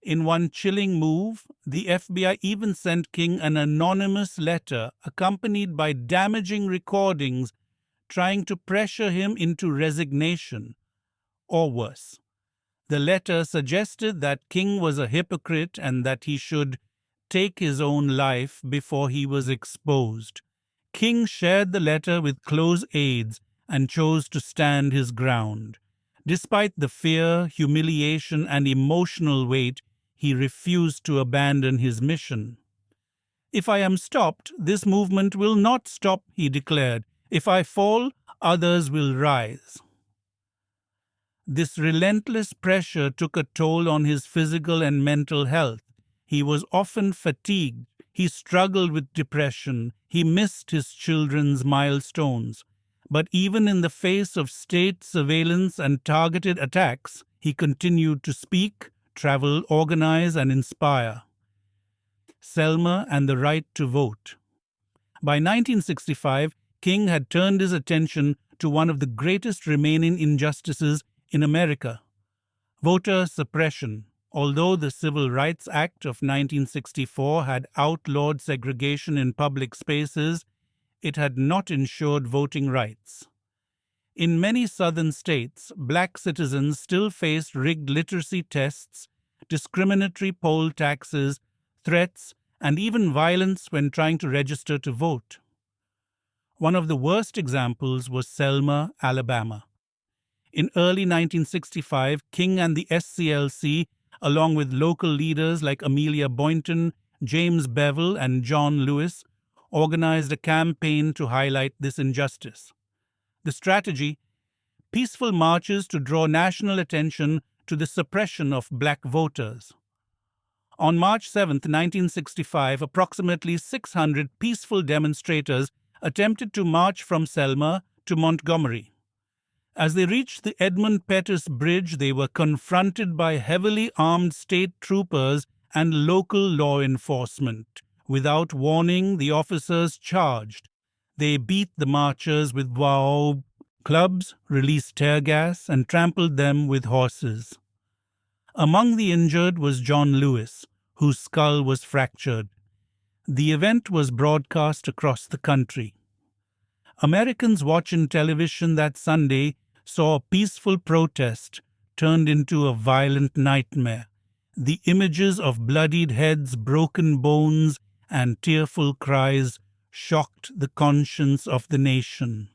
In one chilling move, the FBI even sent King an anonymous letter accompanied by damaging recordings trying to pressure him into resignation, or worse. The letter suggested that King was a hypocrite and that he should take his own life before he was exposed. King shared the letter with close aides and chose to stand his ground. Despite the fear, humiliation, and emotional weight, he refused to abandon his mission. "If I am stopped, this movement will not stop," he declared. "If I fall, others will rise." This relentless pressure took a toll on his physical and mental health. He was often fatigued. He struggled with depression. He missed his children's milestones. But even in the face of state surveillance and targeted attacks, he continued to speak, travel, organize, and inspire. Selma and the right to vote. By 1965, King had turned his attention to one of the greatest remaining injustices in America: voter suppression. Although the Civil Rights Act of 1964 had outlawed segregation in public spaces, it had not ensured voting rights. In many southern states, black citizens still faced rigged literacy tests, discriminatory poll taxes, threats, and even violence when trying to register to vote. One of the worst examples was Selma, Alabama. In early 1965, King and the SCLC, along with local leaders like Amelia Boynton, James Bevel, and John Lewis, organized a campaign to highlight this injustice. The strategy: peaceful marches to draw national attention to the suppression of black voters. On March 7, 1965, approximately 600 peaceful demonstrators attempted to march from Selma to Montgomery. As they reached the Edmund Pettus Bridge, they were confronted by heavily armed state troopers and local law enforcement. Without warning, the officers charged. They beat the marchers with clubs, released tear gas, and trampled them with horses. Among the injured was John Lewis, whose skull was fractured. The event was broadcast across the country. Americans watching television that Sunday saw a peaceful protest turned into a violent nightmare. The images of bloodied heads, broken bones, and tearful cries shocked the conscience of the nation.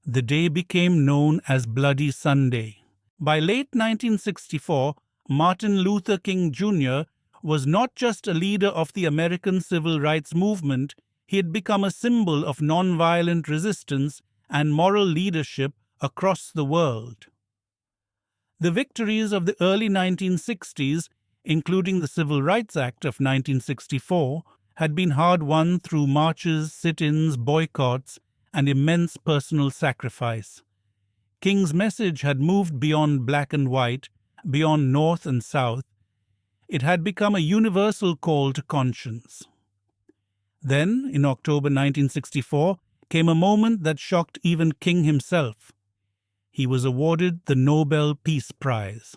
The day became known as Bloody Sunday. By late 1964, Martin Luther King Jr. was not just a leader of the American civil rights movement, he had become a symbol of nonviolent resistance and moral leadership across the world. The victories of the early 1960s, including the Civil Rights Act of 1964, had been hard-won through marches, sit-ins, boycotts, and immense personal sacrifice. King's message had moved beyond black and white, beyond North and South. It had become a universal call to conscience. Then, in October 1964, came a moment that shocked even King himself. He was awarded the Nobel Peace Prize.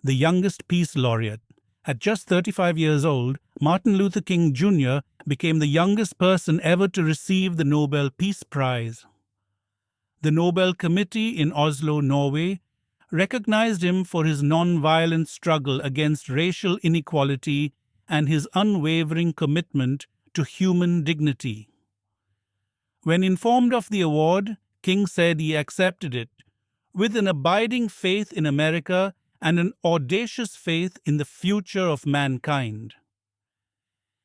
The youngest peace laureate, at just 35 years old, Martin Luther King Jr. became the youngest person ever to receive the Nobel Peace Prize. The Nobel Committee in Oslo, Norway, recognized him for his non-violent struggle against racial inequality and his unwavering commitment to human dignity. When informed of the award, King said he accepted it with an abiding faith in America and an audacious faith in the future of mankind.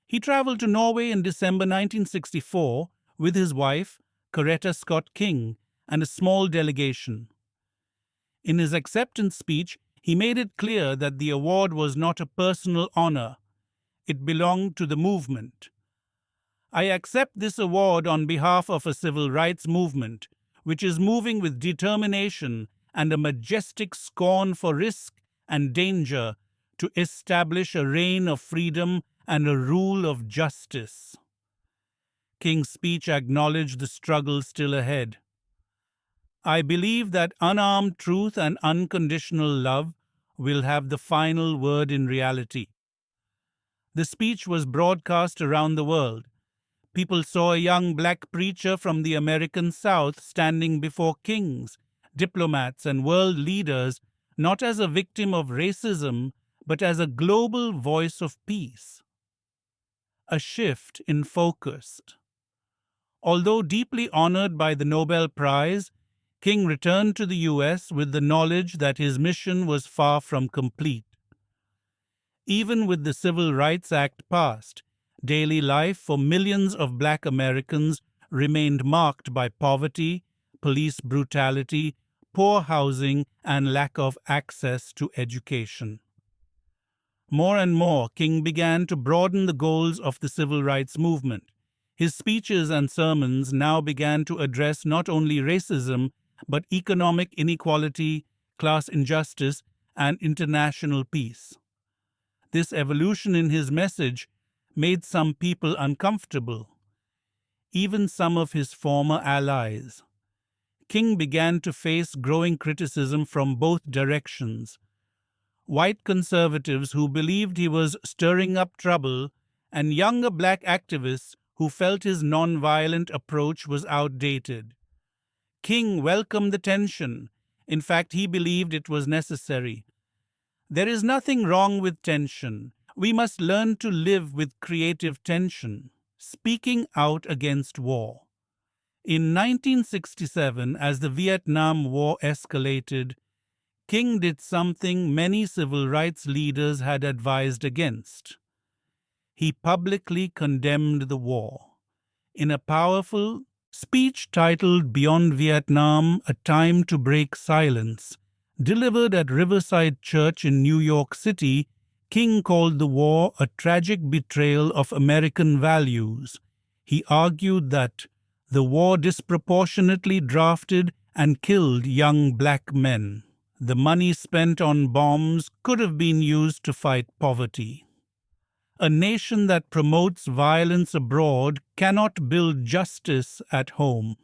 He traveled to Norway in December 1964 with his wife, Coretta Scott King, and a small delegation. In his acceptance speech, he made it clear that the award was not a personal honor. It belonged to the movement. "I accept this award on behalf of a civil rights movement, which is moving with determination and a majestic scorn for risk and danger to establish a reign of freedom and a rule of justice. King's speech acknowledged the struggle still ahead. I believe that unarmed truth and unconditional love will have the final word in reality. The speech was broadcast around the world. People saw a young black preacher from the American South standing before kings, diplomats, and world leaders, not as a victim of racism, but as a global voice of peace. A shift in focus. Although deeply honored by the Nobel Prize, King returned to the U.S. with the knowledge that his mission was far from complete. Even with the Civil Rights Act passed, daily life for millions of black Americans remained marked by poverty, police brutality, poor housing, and lack of access to education. More and more, King began to broaden the goals of the civil rights movement. His speeches and sermons now began to address not only racism, but economic inequality, class injustice, and international peace. This evolution in his message made some people uncomfortable, even some of his former allies. King began to face growing criticism from both directions. White conservatives who believed he was stirring up trouble, and younger black activists who felt his nonviolent approach was outdated. King welcomed the tension. In fact, he believed it was necessary. There is nothing wrong with tension. We must learn to live with creative tension, speaking out against war. In 1967, as the Vietnam War escalated, King did something many civil rights leaders had advised against. He publicly condemned the war. In a powerful speech titled Beyond Vietnam, A Time to Break Silence, delivered at Riverside Church in New York City, King called the war a tragic betrayal of American values. He argued that the war disproportionately drafted and killed young black men. The money spent on bombs could have been used to fight poverty. A nation that promotes violence abroad cannot build justice at home.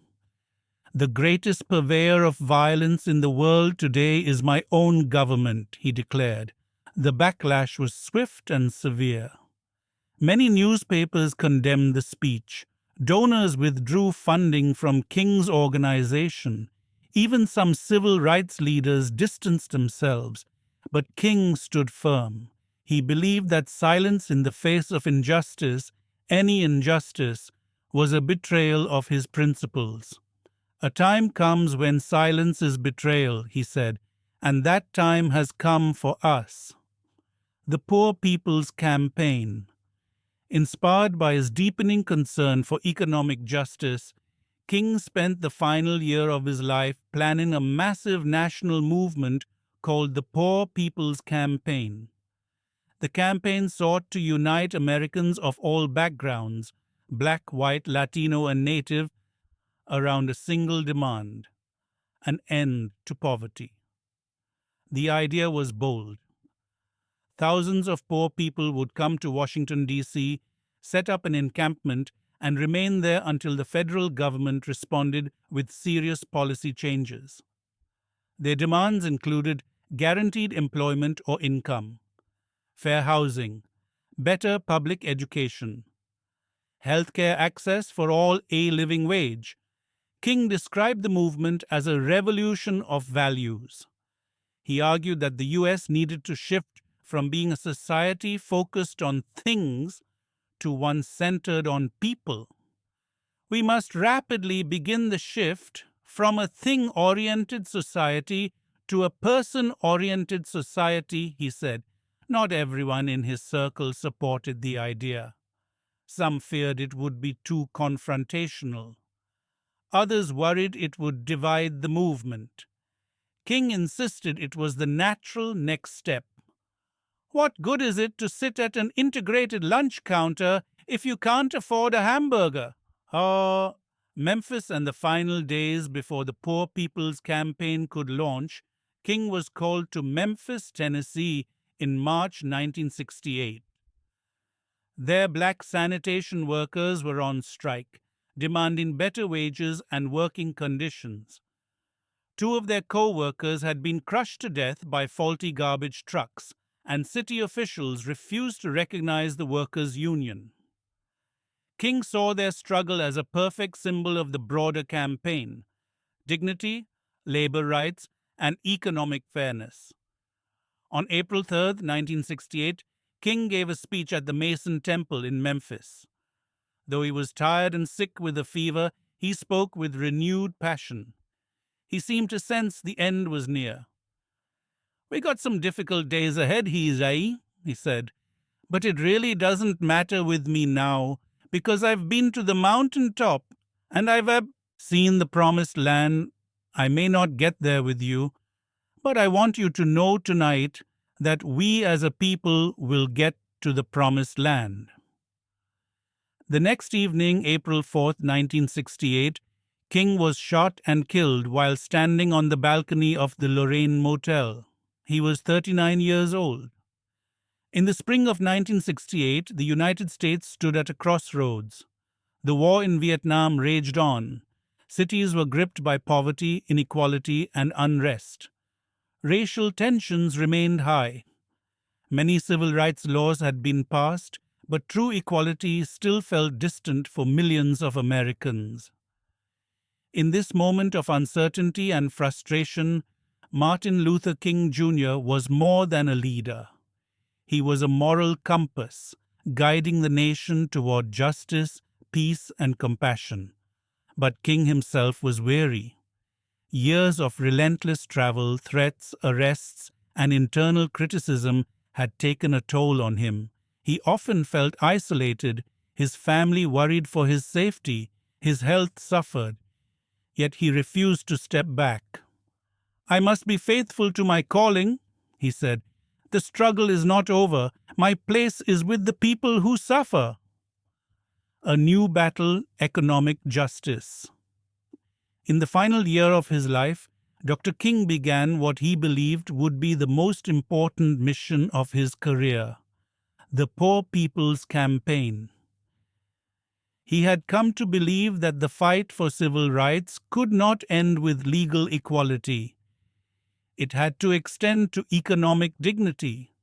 The greatest purveyor of violence in the world today is my own government, he declared. The backlash was swift and severe. Many newspapers condemned the speech. Donors withdrew funding from King's organization. Even some civil rights leaders distanced themselves, but King stood firm. He believed that silence in the face of injustice, any injustice, was a betrayal of his principles. A time comes when silence is betrayal, he said, and that time has come for us. The Poor People's Campaign. Inspired by his deepening concern for economic justice, King spent the final year of his life planning a massive national movement called the Poor People's Campaign. The campaign sought to unite Americans of all backgrounds, black, white, Latino, and Native, around a single demand: an end to poverty. The idea was bold. Thousands of poor people would come to Washington, D.C., set up an encampment, and remain there until the federal government responded with serious policy changes. Their demands included guaranteed employment or income, fair housing, better public education, healthcare access for all a living wage. King described the movement as a revolution of values. He argued that the U.S. needed to shift from being a society focused on things to one centered on people. We must rapidly begin the shift from a thing-oriented society to a person-oriented society, he said. Not everyone in his circle supported the idea. Some feared it would be too confrontational. Others worried it would divide the movement. King insisted it was the natural next step. What good is it to sit at an integrated lunch counter if you can't afford a hamburger? Memphis and the final days before the Poor People's Campaign could launch, King was called to Memphis, Tennessee in March 1968. There, black sanitation workers were on strike, demanding better wages and working conditions. Two of their co-workers had been crushed to death by faulty garbage trucks, and city officials refused to recognize the workers' union. King saw their struggle as a perfect symbol of the broader campaign: dignity, labor rights, and economic fairness. On April 3, 1968, King gave a speech at the Mason Temple in Memphis. Though he was tired and sick with a fever, he spoke with renewed passion. He seemed to sense the end was near. "We got some difficult days ahead, he said, "but it really doesn't matter with me now, because I've been to the mountain top and I've seen the promised land. I may not get there with you, but I want you to know tonight that we as a people will get to the promised land." The next evening, April 4th, 1968, King was shot and killed while standing on the balcony of the Lorraine Motel. He was 39 years old. In the spring of 1968, the United States stood at a crossroads. The war in Vietnam raged on. Cities were gripped by poverty, inequality, and unrest. Racial tensions remained high. Many civil rights laws had been passed, but true equality still felt distant for millions of Americans. In this moment of uncertainty and frustration, Martin Luther King Jr. was more than a leader. He was a moral compass, guiding the nation toward justice, peace, and compassion. But King himself was weary. Years of relentless travel, threats, arrests, and internal criticism had taken a toll on him. He often felt isolated. His family worried for his safety. His health suffered. Yet he refused to step back. "I must be faithful to my calling," he said. "The struggle is not over. My place is with the people who suffer." A new battle: economic justice. In the final year of his life, Dr. King began what he believed would be the most important mission of his career: the Poor People's Campaign. He had come to believe that the fight for civil rights could not end with legal equality. It had to extend to economic dignity,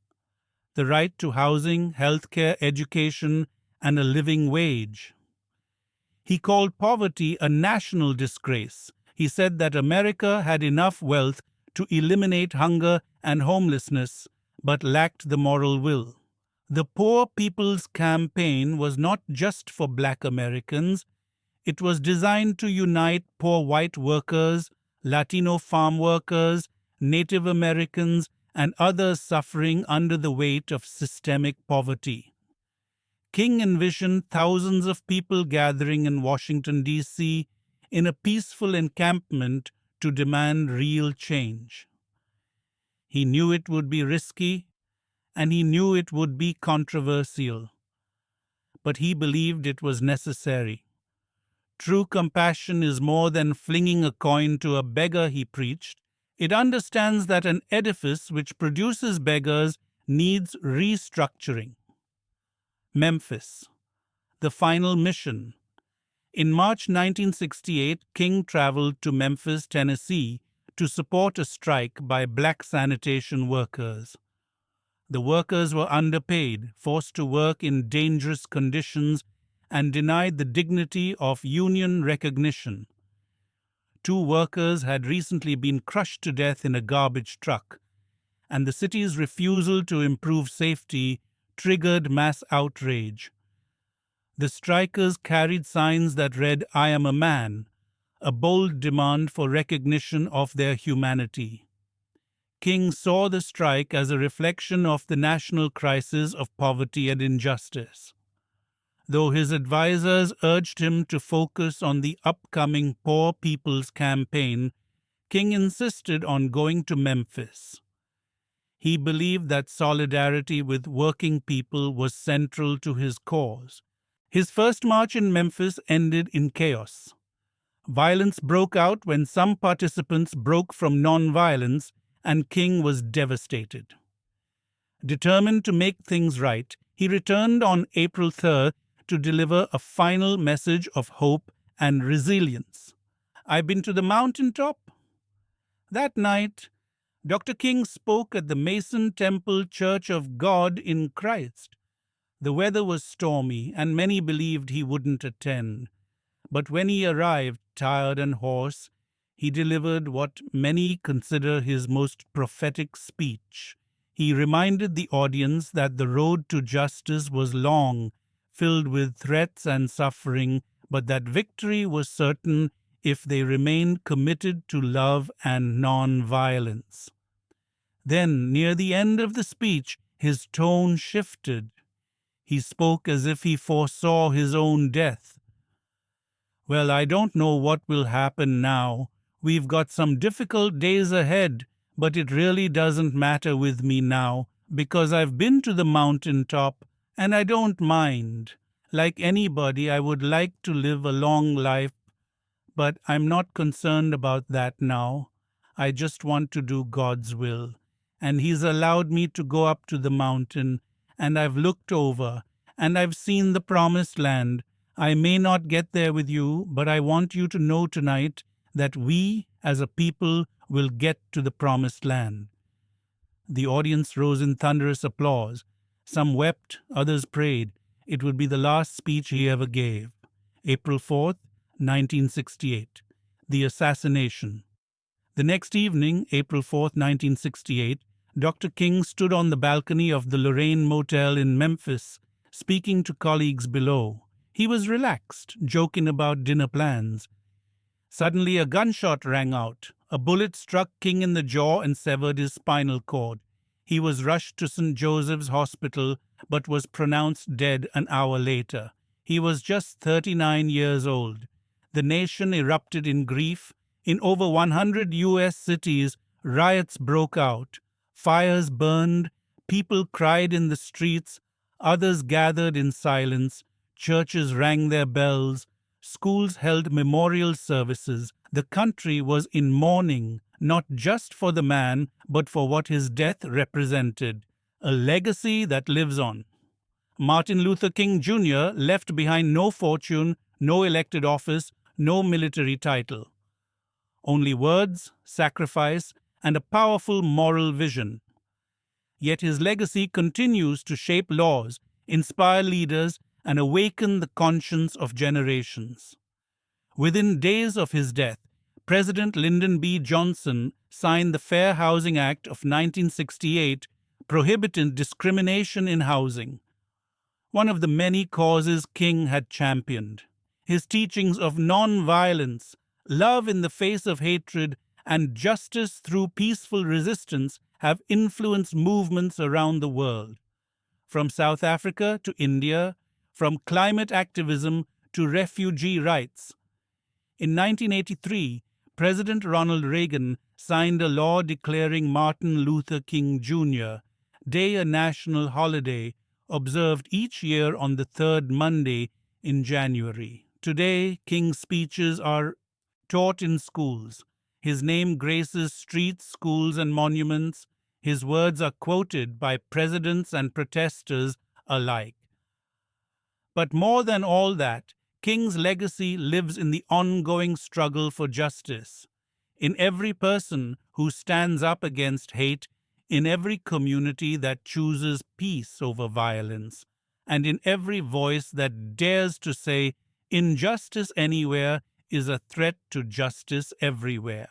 the right to housing, healthcare, education, and a living wage. He called poverty a national disgrace. He said that America had enough wealth to eliminate hunger and homelessness, but lacked the moral will. The Poor People's Campaign was not just for Black Americans. It was designed to unite poor white workers, Latino farm workers, Native Americans, and others suffering under the weight of systemic poverty. King envisioned thousands of people gathering in Washington, D.C., in a peaceful encampment to demand real change. He knew it would be risky, and he knew it would be controversial. But he believed it was necessary. True compassion is more than flinging a coin to a beggar, he preached. It understands that an edifice which produces beggars needs restructuring. Memphis, the final mission. In March 1968, King traveled to Memphis, Tennessee, to support a strike by black sanitation workers. The workers were underpaid, forced to work in dangerous conditions, and denied the dignity of union recognition. Two workers had recently been crushed to death in a garbage truck, and the city's refusal to improve safety triggered mass outrage. The strikers carried signs that read, "I am a man," a bold demand for recognition of their humanity. King saw the strike as a reflection of the national crisis of poverty and injustice. Though his advisors urged him to focus on the upcoming Poor People's Campaign, King insisted on going to Memphis. He believed that solidarity with working people was central to his cause. His first march in Memphis ended in chaos. Violence broke out when some participants broke from nonviolence, and King was devastated. Determined to make things right, he returned on April 3rd to deliver a final message of hope and resilience. "I've been to the mountaintop." That night, Dr. King spoke at the Mason Temple Church of God in Christ. The weather was stormy, and many believed he wouldn't attend. But when he arrived, tired and hoarse, he delivered what many consider his most prophetic speech. He reminded the audience that the road to justice was long, filled with threats and suffering, but that victory was certain if they remained committed to love and non-violence. Then, near the end of the speech, his tone shifted. He spoke as if he foresaw his own death. "Well, I don't know what will happen now. We've got some difficult days ahead, but it really doesn't matter with me now, because I've been to the mountaintop, and I don't mind. Like anybody, I would like to live a long life, but I'm not concerned about that now. I just want to do God's will. And He's allowed me to go up to the mountain, and I've looked over, and I've seen the promised land. I may not get there with you, but I want you to know tonight that we, as a people, will get to the promised land." The audience rose in thunderous applause. Some wept, others prayed. It would be the last speech he ever gave. April 4th, 1968. The assassination. The next evening, April 4th, 1968, Dr. King stood on the balcony of the Lorraine Motel in Memphis, speaking to colleagues below. He was relaxed, joking about dinner plans. Suddenly, a gunshot rang out. A bullet struck King in the jaw and severed his spinal cord. He was rushed to St. Joseph's Hospital, but was pronounced dead an hour later. He was just 39 years old. The nation erupted in grief. In over 100 U.S. cities, riots broke out. Fires burned. People cried in the streets. Others gathered in silence. Churches rang their bells. Schools held memorial services. The country was in mourning, not just for the man, but for what his death represented, a legacy that lives on. Martin Luther King Jr. left behind no fortune, no elected office, no military title. Only words, sacrifice, and a powerful moral vision. Yet his legacy continues to shape laws, inspire leaders, and awaken the conscience of generations. Within days of his death, President Lyndon B. Johnson signed the Fair Housing Act of 1968, prohibiting discrimination in housing, one of the many causes King had championed. His teachings of non-violence, love in the face of hatred, and justice through peaceful resistance have influenced movements around the world. From South Africa to India, from climate activism to refugee rights. In 1983, President Ronald Reagan signed a law declaring Martin Luther King Jr. Day a national holiday, observed each year on the third Monday in January. Today, King's speeches are taught in schools. His name graces streets, schools, and monuments. His words are quoted by presidents and protesters alike. But more than all that, King's legacy lives in the ongoing struggle for justice, in every person who stands up against hate, in every community that chooses peace over violence, and in every voice that dares to say injustice anywhere is a threat to justice everywhere.